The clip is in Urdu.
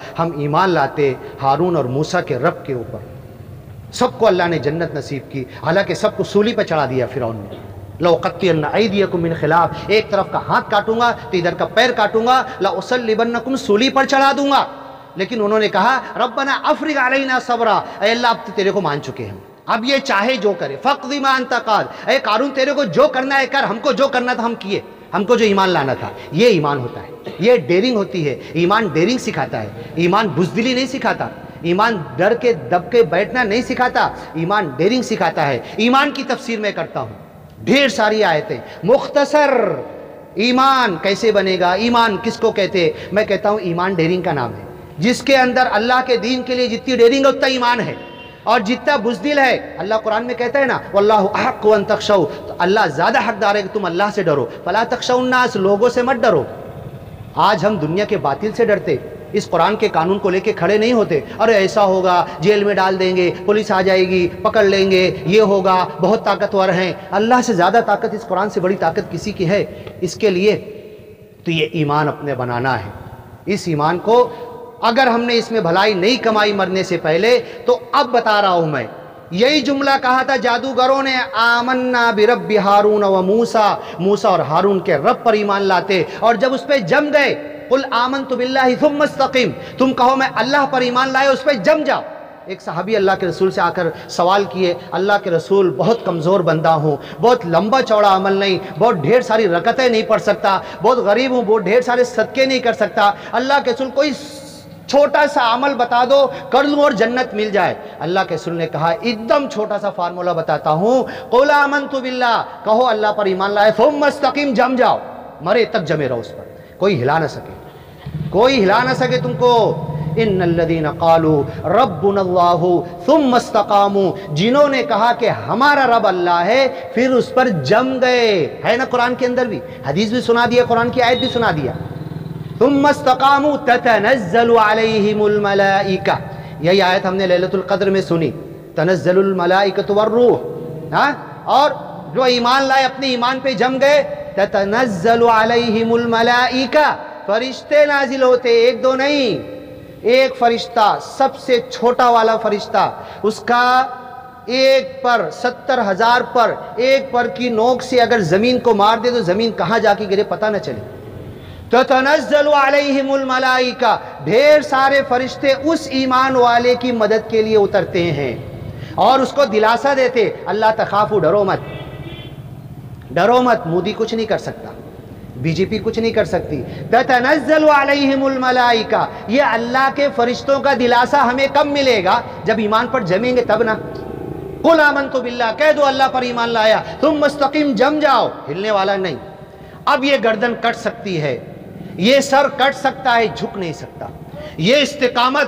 ہم ایمان لاتے ہارون اور موسیٰ کے رب کے اوپر۔ سب کو اللہ نے جنت نصیب کی، حالانکہ سب کو سولی پہ چڑھا دیا فرعون نے۔ لَأُقَطِّعَنَّ أَيْدِيَكُمْ مِنْ خِلَافٍ، ایک طرف کا ہاتھ کاٹوں گا تو ادھر کا پیر کاٹوں گا، لَأُصَلِّبَنَّكُمْ سولی پر چڑھا دوں گا۔ لیکن انہوں نے کہا ربنا افرغ علینا صبرا، اے اللہ اب تو تیرے کو مان چکے ہیں، اب یہ چاہے جو کرے، فَاقْضِ مَا أَنْتَ قَاضٍ، اے قارون تیرے کو جو کرنا ہے کر، ہم کو جو کرنا تھا ہم کیے، ہم کو جو ایمان لانا تھا۔ یہ ایمان ہوتا ہے، یہ ڈیرنگ ہوتی ہے، ایمان ڈیرنگ سکھاتا ہے، ایمان بزدلی نہیں سکھاتا، ایمان ڈر کے دب کے بیٹھنا نہیں سکھاتا، ایمان ڈیرنگ سکھاتا ہے۔ ایمان کی تفسیر میں کرتا ہوں، ڈھیر ساری آیتیں، مختصر ایمان کیسے بنے گا، ایمان کس کو کہتے، میں کہتا ہوں ایمان ڈیرنگ کا نام ہے۔ جس کے اندر اللہ کے دین کے لیے جتنی ڈیرنگ ہے اتنا ایمان ہے، اور جتنا بزدل ہے، اللہ قرآن میں کہتا ہے نا واللہ احق ان تخشوا، تو اللہ زیادہ حقدار ہے کہ تم اللہ سے ڈرو، فلا تخشوا الناس، لوگوں سے مت ڈرو۔ آج ہم دنیا کے باطل سے ڈرتے، اس قرآن کے قانون کو لے کے کھڑے نہیں ہوتے، ارے ایسا ہوگا جیل میں ڈال دیں گے، پولیس آ جائے گی پکڑ لیں گے، یہ ہوگا، بہت طاقتور ہیں۔ اللہ سے زیادہ طاقت، اس قرآن سے بڑی طاقت کسی کی ہے اس کے لیے؟ تو یہ ایمان اپنے بنانا ہے۔ اس ایمان کو اگر ہم نے اس میں بھلائی نہیں کمائی مرنے سے پہلے، تو اب بتا رہا ہوں میں، یہی جملہ کہا تھا جادوگروں نے، آمنا برب ہارون و موسیٰ، موسیٰ اور ہارون کے رب پر ایمان لاتے، اور جب اس پہ جم گئے، قل آمنت باللہ ثم استقم، تم کہو میں اللہ پر ایمان لائے، اس پہ جم جاؤ۔ ایک صحابی اللہ کے رسول سے آ کر سوال کیے، اللہ کے رسول بہت کمزور بندہ ہوں، بہت لمبا چوڑا عمل نہیں، بہت ڈھیر ساری رکعتیں نہیں پڑھ سکتا، بہت غریب ہوں، بہت ڈھیر سارے صدقے نہیں کر سکتا، اللہ کے رسول کوئی چھوٹا سا عمل بتا دو کر لوں اور جنت مل جائے۔ اللہ کے رسول نے کہا ایک دم چھوٹا سا فارمولہ بتاتا ہوں، قل آمنت باللہ، کہو اللہ پر ایمان لائے، ثم استقم، جم جاؤ، مرے تک جمے رہو اس پر، کوئی ہلا نہ سکے، کوئی ہلا نہ سکے تم کو۔ ان الذین قالوا ربنا اللہ ثم استقاموا، جنہوں نے کہا کہ ہمارا رب اللہ ہے پھر اس پر جم گئے، ہے نا قرآن کے اندر بھی، حدیث بھی سنا دیا، قرآن کی آیت بھی سنا دیا، ثم استقاموا تتنزل علیہم الملائکہ، یہی آیت ہم نے لیلۃ القدر میں سنی، تنزل الملائکۃ والروح، اور جو ایمان لائے اپنے ایمان پہ جم گئے، تتنزل علیہم الملائکہ، فرشتے نازل ہوتے، ایک دو نہیں، ایک فرشتہ سب سے چھوٹا والا فرشتہ، اس کا ایک پر 70,000 پر، ایک پر کی نوک سے اگر زمین کو مار دے تو زمین کہاں جا کے گرے پتہ نہ چلے۔ تتنزل علیہم الملائکہ، ڈھیر سارے فرشتے اس ایمان والے کی مدد کے لیے اترتے ہیں اور اس کو دلاسا دیتے، اللہ تخافوا، ڈرو مت، ڈرو مت، مودی کچھ نہیں کر سکتا، بی جے پی کچھ نہیں کر سکتی۔ تتنزل علیہم الملائکہ، یہ اللہ کے فرشتوں کا دلاسا ہمیں کب ملے گا؟ جب ایمان پر جمیں گے تب نا۔ قل آمنت باللہ، کہہ دو اللہ پر ایمان لایا، ثم استقم، جم جاؤ، ہلنے والا نہیں۔ اب یہ گردن کٹ سکتی ہے، یہ سر کٹ سکتا ہے، جھک نہیں سکتا، یہ استقامت